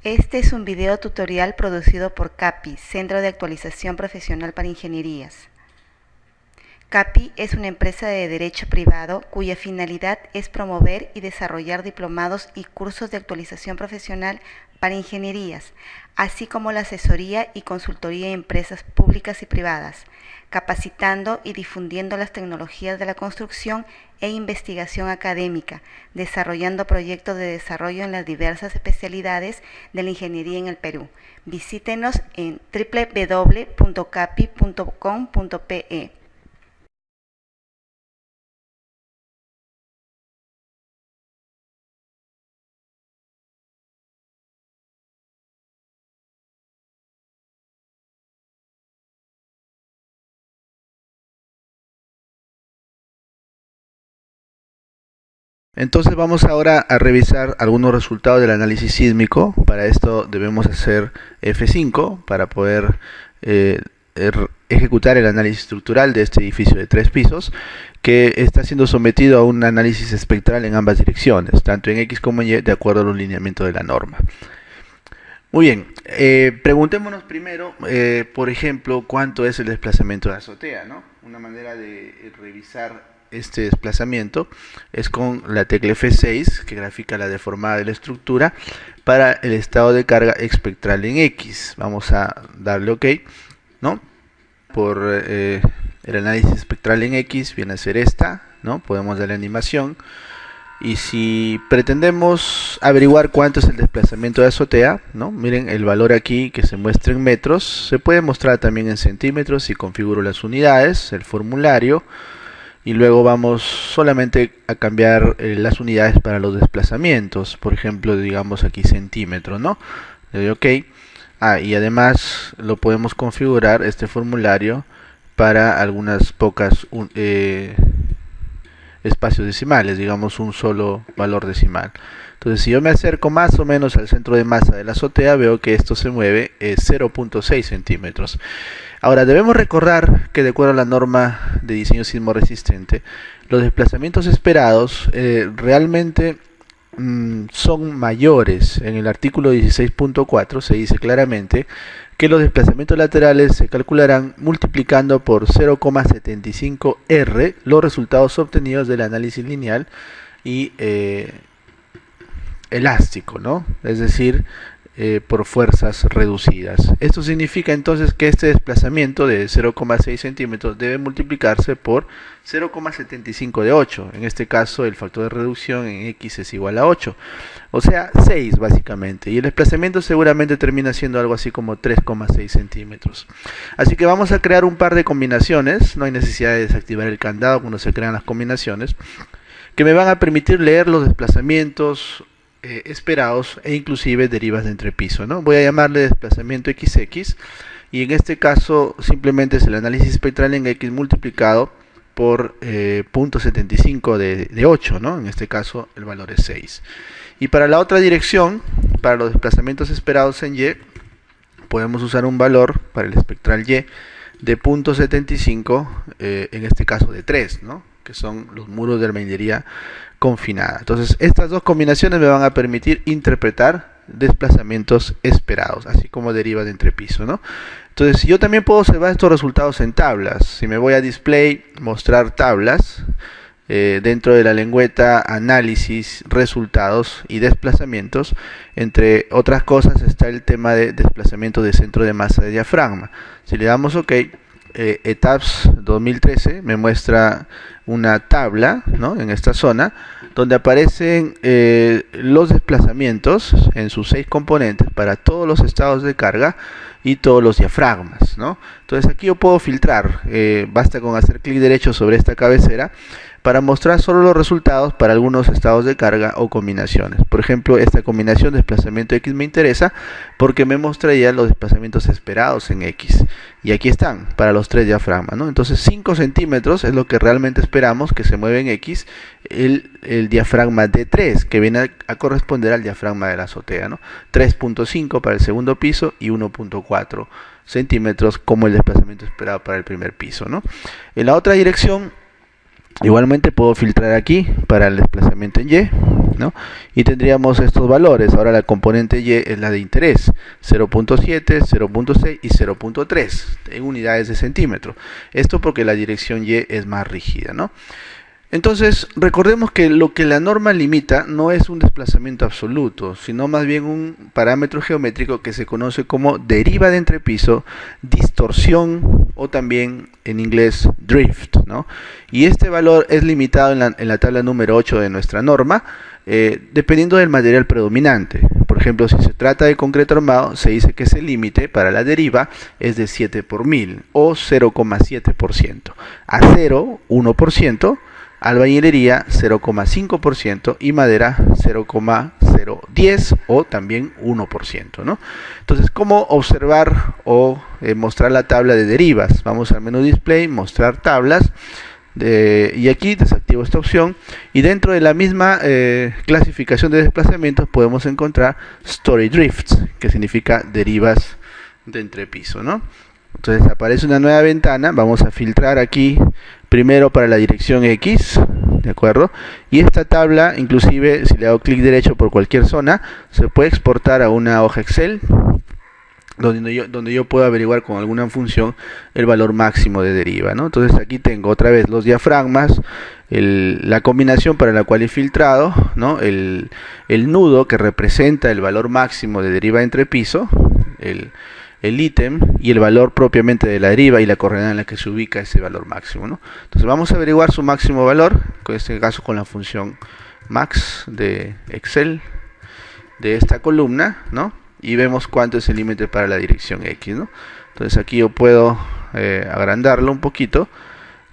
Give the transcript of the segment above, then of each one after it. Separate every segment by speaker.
Speaker 1: Este es un video tutorial producido por CAPI, Centro de Actualización Profesional para Ingenierías. CAPI es una empresa de derecho privado cuya finalidad es promover y desarrollar diplomados y cursos de actualización profesional para ingenierías, así como la asesoría y consultoría a empresas públicas y privadas, capacitando y difundiendo las tecnologías de la construcción e investigación académica, desarrollando proyectos de desarrollo en las diversas especialidades de la ingeniería en el Perú. Visítenos en www.capi.com.pe.
Speaker 2: Entonces vamos ahora a revisar algunos resultados del análisis sísmico. Para esto debemos hacer F5 para poder ejecutar el análisis estructural de este edificio de 3 pisos que está siendo sometido a un análisis espectral en ambas direcciones, tanto en X como en Y, de acuerdo a los lineamientos de la norma. Muy bien, preguntémonos primero, por ejemplo, cuánto es el desplazamiento de azotea, ¿no? Una manera de revisar este desplazamiento es con la tecla F6, que grafica la deformada de la estructura, para el estado de carga espectral en X. Vamos a darle OK, ¿no? Por el análisis espectral en X viene a ser esta, ¿no? Podemos darle animación. Y si pretendemos averiguar cuánto es el desplazamiento de azotea, ¿no? Miren el valor aquí que se muestra en metros, se puede mostrar también en centímetros si configuro las unidades, el formulario, y luego vamos solamente a cambiar las unidades para los desplazamientos, por ejemplo, digamos aquí centímetros, ¿no? Le doy OK. Y además lo podemos configurar este formulario para algunas pocas espacios decimales, digamos un solo valor decimal. Entonces si yo me acerco más o menos al centro de masa de la azotea, veo que esto se mueve 0.6 centímetros. Ahora debemos recordar que de acuerdo a la norma de diseño sismo resistente, los desplazamientos esperados realmente son mayores. En el artículo 16.4 se dice claramente que los desplazamientos laterales se calcularán multiplicando por 0,75 R los resultados obtenidos del análisis lineal y elástico, ¿no? Es decir, por fuerzas reducidas. Esto significa entonces que este desplazamiento de 0,6 centímetros debe multiplicarse por 0,75 de 8. En este caso el factor de reducción en X es igual a 8. O sea, 6 básicamente. Y el desplazamiento seguramente termina siendo algo así como 3,6 centímetros. Así que vamos a crear un par de combinaciones. No hay necesidad de desactivar el candado cuando se crean las combinaciones, que me van a permitir leer los desplazamientos esperados e inclusive derivas de entrepiso, ¿no? Voy a llamarle desplazamiento XX y en este caso simplemente es el análisis espectral en X multiplicado por 0.75 de 8, ¿no? En este caso el valor es 6. Y para la otra dirección, para los desplazamientos esperados en Y, podemos usar un valor para el espectral Y de 0.75, en este caso de 3, ¿no? Que son los muros de albañilería confinada. Entonces estas dos combinaciones me van a permitir interpretar desplazamientos esperados, así como derivas de entrepiso, ¿no? Entonces yo también puedo observar estos resultados en tablas. Si me voy a display, mostrar tablas, dentro de la lengüeta análisis, resultados y desplazamientos, entre otras cosas está el tema de desplazamiento de centro de masa de diafragma. Si le damos OK, ETABS 2013 me muestra una tabla, ¿no? En esta zona donde aparecen los desplazamientos en sus 6 componentes para todos los estados de carga y todos los diafragmas, ¿no? Entonces aquí yo puedo filtrar, basta con hacer clic derecho sobre esta cabecera para mostrar solo los resultados para algunos estados de carga o combinaciones. Por ejemplo, esta combinación de desplazamiento X me interesa porque me mostraría los desplazamientos esperados en X. Y aquí están, para los 3 diafragmas, ¿no? Entonces 5 centímetros es lo que realmente esperamos que se mueva en X el diafragma D3, que viene a corresponder al diafragma de la azotea, ¿no? 3.5 para el segundo piso y 1.4 centímetros como el desplazamiento esperado para el primer piso, ¿no? En la otra dirección Igualmente puedo filtrar aquí para el desplazamiento en Y, ¿no? Y tendríamos estos valores. Ahora la componente Y es la de interés, 0.7, 0.6 y 0.3 en unidades de centímetro. Esto porque la dirección Y es más rígida, ¿no? Entonces, recordemos que lo que la norma limita no es un desplazamiento absoluto, sino más bien un parámetro geométrico que se conoce como deriva de entrepiso, distorsión o también en inglés drift, ¿no? Y este valor es limitado en la tabla número 8 de nuestra norma, dependiendo del material predominante. Por ejemplo, si se trata de concreto armado, se dice que ese límite para la deriva es de 7 por 1000 o 0,7%. Acero, 1%. Albañilería 0,5% y madera 0,010 o también 1%, ¿no? Entonces, ¿cómo observar o mostrar la tabla de derivas? Vamos al menú display, mostrar tablas, y aquí desactivo esta opción y dentro de la misma clasificación de desplazamientos podemos encontrar story drifts, que significa derivas de entrepiso, ¿no? Entonces aparece una nueva ventana, vamos a filtrar aquí primero para la dirección X, ¿de acuerdo? Y esta tabla, inclusive si le hago clic derecho por cualquier zona, se puede exportar a una hoja Excel, donde yo puedo averiguar con alguna función el valor máximo de deriva, ¿no? Entonces aquí tengo otra vez los diafragmas, la combinación para la cual he filtrado, ¿no? El nudo que representa el valor máximo de deriva entre piso, el ítem y el valor propiamente de la deriva y la coordenada en la que se ubica ese valor máximo, ¿no? Entonces vamos a averiguar su máximo valor, en este caso con la función max de Excel de esta columna, ¿no? Y vemos cuánto es el límite para la dirección X, ¿no? Entonces aquí yo puedo agrandarlo un poquito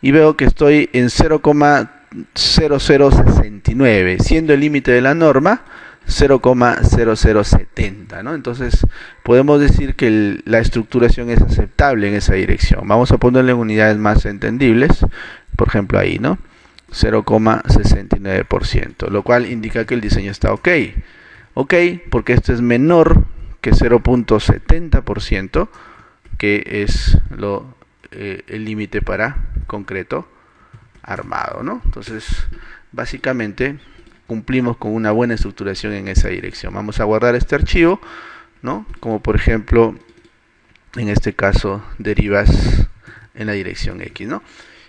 Speaker 2: y veo que estoy en 0,0069, siendo el límite de la norma 0,0070, ¿no? Entonces podemos decir que la estructuración es aceptable en esa dirección. Vamos a ponerle unidades más entendibles, por ejemplo ahí, ¿no? 0,69%, lo cual indica que el diseño está ok. Ok, porque esto es menor que 0,70%, que es el límite para concreto armado, ¿no? Entonces, básicamente cumplimos con una buena estructuración en esa dirección. Vamos a guardar este archivo, ¿no? Como por ejemplo, en este caso, derivas en la dirección X, ¿no?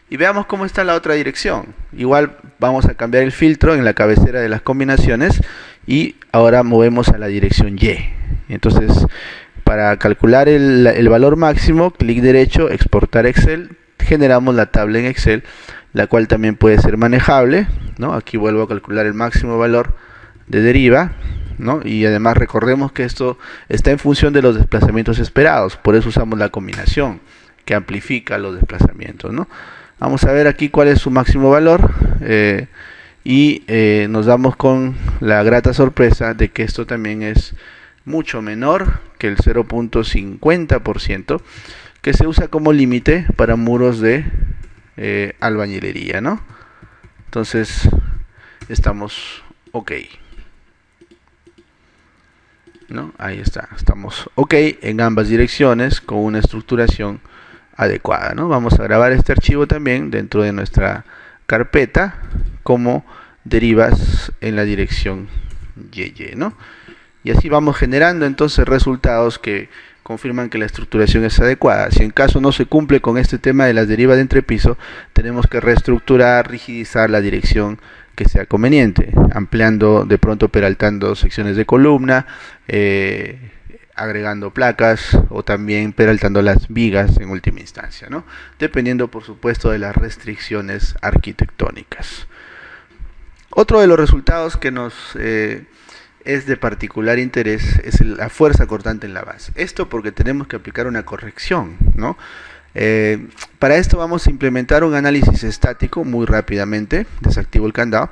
Speaker 2: Y veamos cómo está la otra dirección. Igual vamos a cambiar el filtro en la cabecera de las combinaciones y ahora movemos a la dirección Y. Entonces, para calcular el valor máximo, clic derecho, exportar Excel, generamos la tabla en Excel, la cual también puede ser manejable, ¿no? Aquí vuelvo a calcular el máximo valor de deriva, ¿no? Y además recordemos que esto está en función de los desplazamientos esperados, por eso usamos la combinación que amplifica los desplazamientos, ¿no? Vamos a ver aquí cuál es su máximo valor y nos damos con la grata sorpresa de que esto también es mucho menor que el 0,50% que se usa como límite para muros de albañilería, ¿no? Entonces estamos ok, ¿no? Ahí está, estamos ok en ambas direcciones con una estructuración adecuada, ¿no? Vamos a grabar este archivo también dentro de nuestra carpeta como derivas en la dirección YY, ¿no? Y así vamos generando entonces resultados que confirman que la estructuración es adecuada. Si en caso no se cumple con este tema de las derivas de entrepiso, tenemos que reestructurar, rigidizar la dirección que sea conveniente, ampliando, de pronto peraltando secciones de columna, agregando placas o también peraltando las vigas en última instancia, ¿no? Dependiendo por supuesto de las restricciones arquitectónicas. Otro de los resultados que nos es de particular interés es la fuerza cortante en la base. Esto porque tenemos que aplicar una corrección, ¿no? Para esto vamos a implementar un análisis estático muy rápidamente. Desactivo el candado.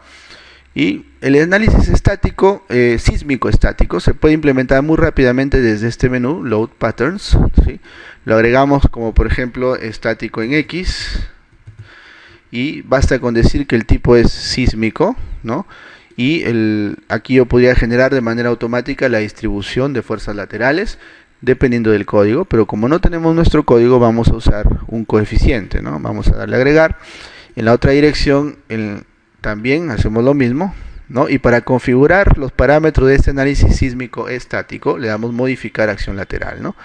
Speaker 2: Y el análisis estático, sísmico estático, se puede implementar muy rápidamente desde este menú, Load Patterns, ¿sí? Lo agregamos como por ejemplo estático en X y basta con decir que el tipo es sísmico, ¿no? Y aquí yo podría generar de manera automática la distribución de fuerzas laterales dependiendo del código, pero como no tenemos nuestro código vamos a usar un coeficiente, ¿no? Vamos a darle a agregar En la otra dirección también hacemos lo mismo, ¿no? Y para configurar los parámetros de este análisis sísmico estático le damos modificar acción lateral, ¿no?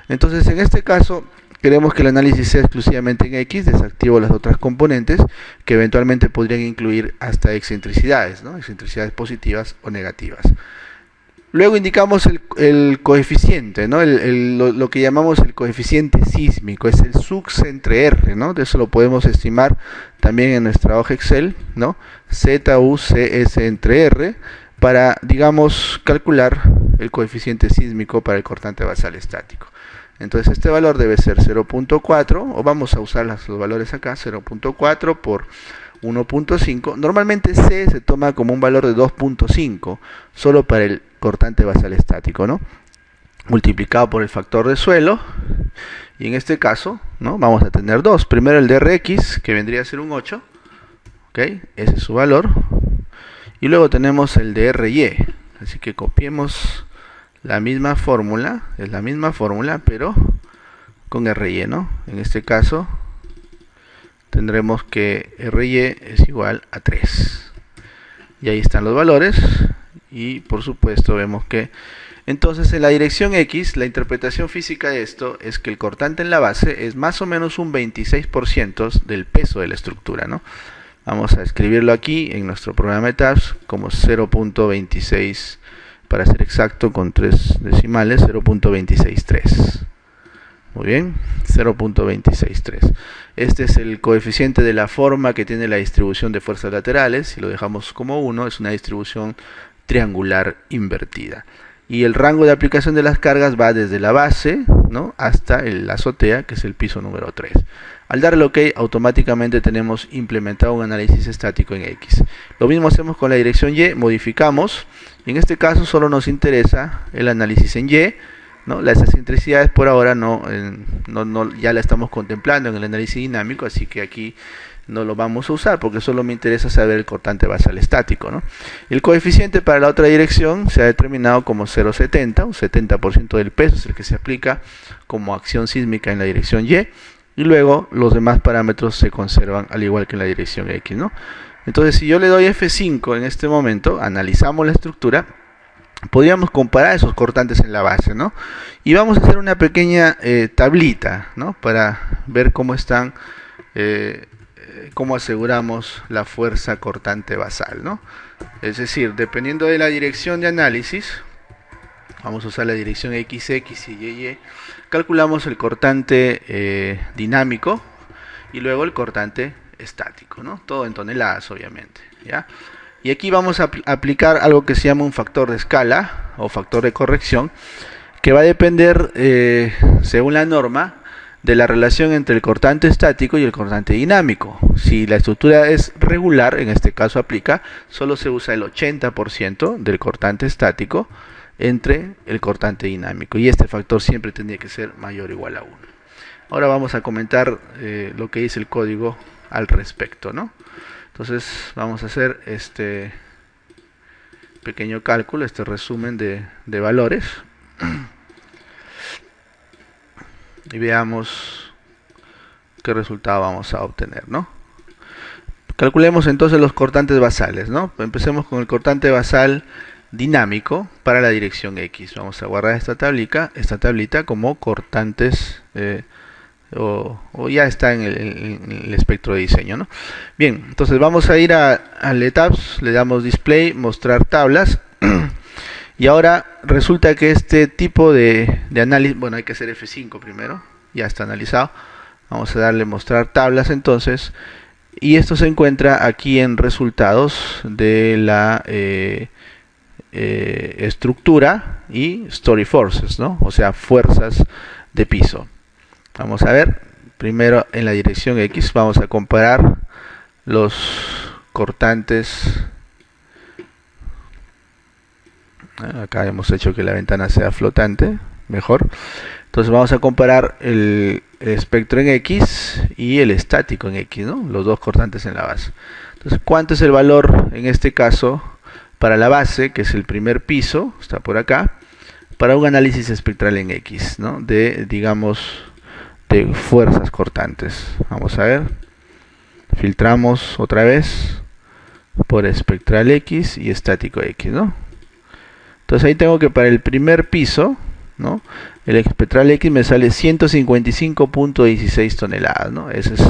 Speaker 2: Entonces en este caso queremos que el análisis sea exclusivamente en X, desactivo las otras componentes que eventualmente podrían incluir hasta excentricidades, ¿no? Excentricidades positivas o negativas. Luego indicamos el coeficiente, ¿no? Lo que llamamos el coeficiente sísmico, es el sux entre R, ¿no? De eso lo podemos estimar también en nuestra hoja Excel, ¿no? ZUCS entre R, para, digamos, calcular el coeficiente sísmico para el cortante basal estático. Entonces este valor debe ser 0.4, o vamos a usar los valores acá, 0.4 por 1.5. Normalmente C se toma como un valor de 2.5, solo para el cortante basal estático, ¿no? Multiplicado por el factor de suelo, y en este caso, ¿no? Vamos a tener dos. Primero el DRX, que vendría a ser un 8, ¿ok? Ese es su valor. Y luego tenemos el DRY, así que copiemos la misma fórmula, es la misma fórmula, pero con RY, ¿no? En este caso tendremos que RY es igual a 3. Y ahí están los valores. Y por supuesto vemos que entonces en la dirección X, la interpretación física de esto es que el cortante en la base es más o menos un 26% del peso de la estructura, ¿no? Vamos a escribirlo aquí en nuestro programa de tabs como 0.26, para ser exacto, con 3 decimales, 0.263. Muy bien, 0.263. Este es el coeficiente de la forma que tiene la distribución de fuerzas laterales. Si lo dejamos como 1, es una distribución triangular invertida. Y el rango de aplicación de las cargas va desde la base, ¿no?, hasta la azotea, que es el piso número 3. Al darle OK, automáticamente tenemos implementado un análisis estático en X. Lo mismo hacemos con la dirección Y, modificamos. En este caso solo nos interesa el análisis en Y, ¿no? Las excentricidades por ahora ya la estamos contemplando en el análisis dinámico, así que aquí no lo vamos a usar porque solo me interesa saber el cortante basal estático, ¿no? El coeficiente para la otra dirección se ha determinado como 0.70, un 70% del peso es el que se aplica como acción sísmica en la dirección Y, y luego los demás parámetros se conservan al igual que en la dirección X, ¿no? Entonces si yo le doy F5 en este momento, analizamos la estructura, podríamos comparar esos cortantes en la base, ¿no? Y vamos a hacer una pequeña tablita, ¿no?, para ver cómo están, cómo aseguramos la fuerza cortante basal, ¿no? Es decir, dependiendo de la dirección de análisis, vamos a usar la dirección XX y YY, calculamos el cortante dinámico y luego el cortante estático, ¿no? Todo en toneladas, obviamente, ¿ya? Y aquí vamos a aplicar algo que se llama un factor de escala o factor de corrección, que va a depender, según la norma, de la relación entre el cortante estático y el cortante dinámico. Si la estructura es regular, en este caso aplica, solo se usa el 80% del cortante estático entre el cortante dinámico, y este factor siempre tendría que ser mayor o igual a 1. Ahora vamos a comentar lo que dice el código al respecto, ¿no? Entonces vamos a hacer este pequeño cálculo, este resumen de valores, y veamos qué resultado vamos a obtener, ¿no? Calculemos entonces los cortantes basales, ¿no? Empecemos con el cortante basal dinámico para la dirección X. Vamos a guardar esta tablita como cortantes, o ya está en el espectro de diseño, ¿no? Bien, entonces vamos a ir al ETABS, le damos display, mostrar tablas. Y ahora resulta que este tipo de análisis, bueno, hay que hacer F5 primero, ya está analizado. Vamos a darle mostrar tablas entonces, y esto se encuentra aquí en resultados de la estructura y story forces, ¿no? O sea, fuerzas de piso. Vamos a ver, primero en la dirección X vamos a comparar los cortantes. Acá hemos hecho que la ventana sea flotante, mejor. Entonces vamos a comparar el espectro en X y el estático en X, ¿no? Los dos cortantes en la base. Entonces, ¿cuánto es el valor en este caso para la base, que es el primer piso, está por acá, para un análisis espectral en X, ¿no?, de, digamos, de fuerzas cortantes? Vamos a ver, filtramos otra vez por espectral X y estático X, ¿no? Entonces ahí tengo que para el primer piso, ¿no?, el espectral X me sale 155.16 toneladas, ¿no? Ese es,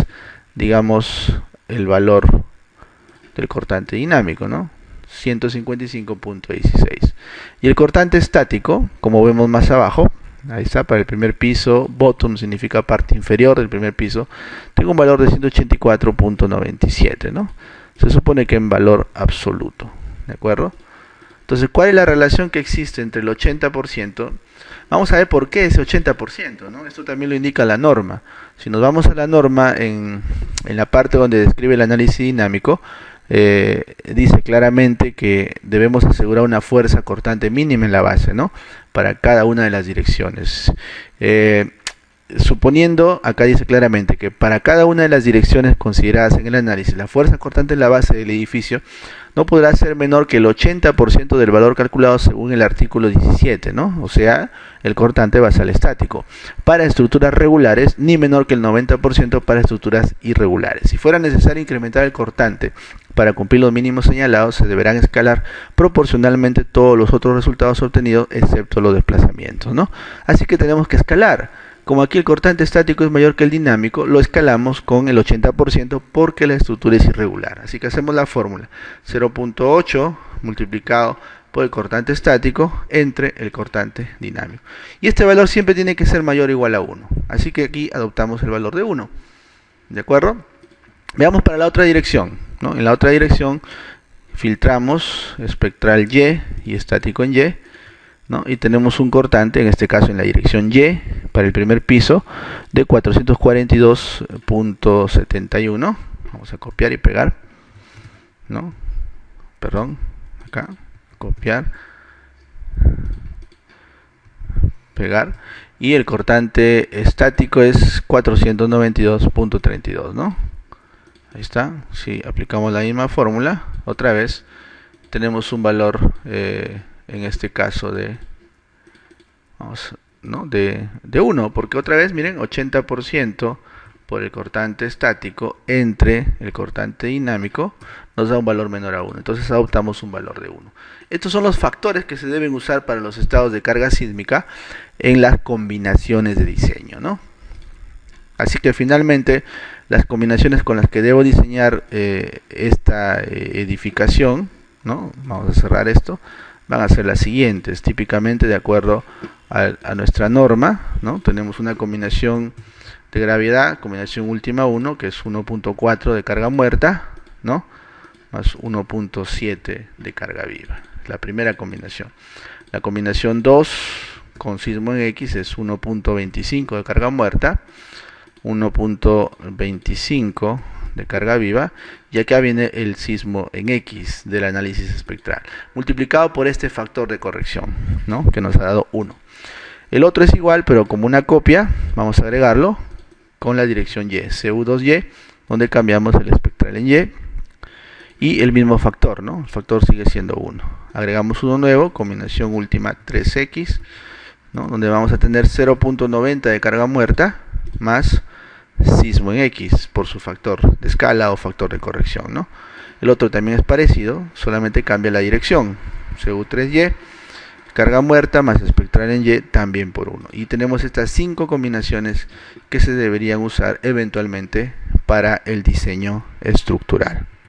Speaker 2: digamos, el valor del cortante dinámico, ¿no? 155.16. Y el cortante estático, como vemos más abajo, ahí está, para el primer piso, bottom significa parte inferior del primer piso, tengo un valor de 184.97, ¿no? Se supone que en valor absoluto, ¿de acuerdo? Entonces, ¿cuál es la relación que existe entre el 80%? Vamos a ver por qué ese 80%, ¿no? Esto también lo indica la norma. Si nos vamos a la norma en la parte donde describe el análisis dinámico, dice claramente que debemos asegurar una fuerza cortante mínima en la base, ¿no?, para cada una de las direcciones. Suponiendo, acá dice claramente que para cada una de las direcciones consideradas en el análisis, la fuerza cortante en la base del edificio no podrá ser menor que el 80% del valor calculado según el artículo 17, ¿no? O sea, el cortante basal estático. Para estructuras regulares, ni menor que el 90% para estructuras irregulares. Si fuera necesario incrementar el cortante para cumplir los mínimos señalados, se deberán escalar proporcionalmente todos los otros resultados obtenidos, excepto los desplazamientos, ¿no? Así que tenemos que escalar. Como aquí el cortante estático es mayor que el dinámico, lo escalamos con el 80% porque la estructura es irregular. Así que hacemos la fórmula 0.8 multiplicado por el cortante estático entre el cortante dinámico. Y este valor siempre tiene que ser mayor o igual a 1. Así que aquí adoptamos el valor de 1. ¿De acuerdo? Veamos para la otra dirección, ¿no? En la otra dirección filtramos espectral Y y estático en Y, ¿no? Y tenemos un cortante, en este caso en la dirección Y, para el primer piso, de 442.71. Vamos a copiar y pegar, ¿no? Perdón, acá, copiar, pegar. Y el cortante estático es 492.32, ¿no? Ahí está. Si aplicamos la misma fórmula, otra vez, tenemos un valor, en este caso de, ¿no?, de 1, porque otra vez, miren, 80% por el cortante estático entre el cortante dinámico nos da un valor menor a 1. Entonces adoptamos un valor de 1. Estos son los factores que se deben usar para los estados de carga sísmica en las combinaciones de diseño, ¿no? Así que finalmente las combinaciones con las que debo diseñar esta edificación, ¿no?, vamos a cerrar esto, van a ser las siguientes, típicamente de acuerdo a nuestra norma, ¿no? Tenemos una combinación de gravedad, combinación última 1, que es 1.4 de carga muerta, ¿no?, más 1.7 de carga viva, la primera combinación. La combinación 2 con sismo en X es 1.25 de carga muerta, 1.25 de carga viva, y acá viene el sismo en X del análisis espectral, multiplicado por este factor de corrección, ¿no?, que nos ha dado 1. El otro es igual, pero como una copia, vamos a agregarlo con la dirección Y, CU2Y, donde cambiamos el espectral en Y, y el mismo factor, ¿no? El factor sigue siendo 1. Agregamos uno nuevo, combinación última 3X, ¿no?, donde vamos a tener 0.90 de carga muerta, más sismo en X por su factor de escala o factor de corrección, ¿no? El otro también es parecido, solamente cambia la dirección, CU3Y, carga muerta más espectral en Y también por 1. Y tenemos estas 5 combinaciones que se deberían usar eventualmente para el diseño estructural.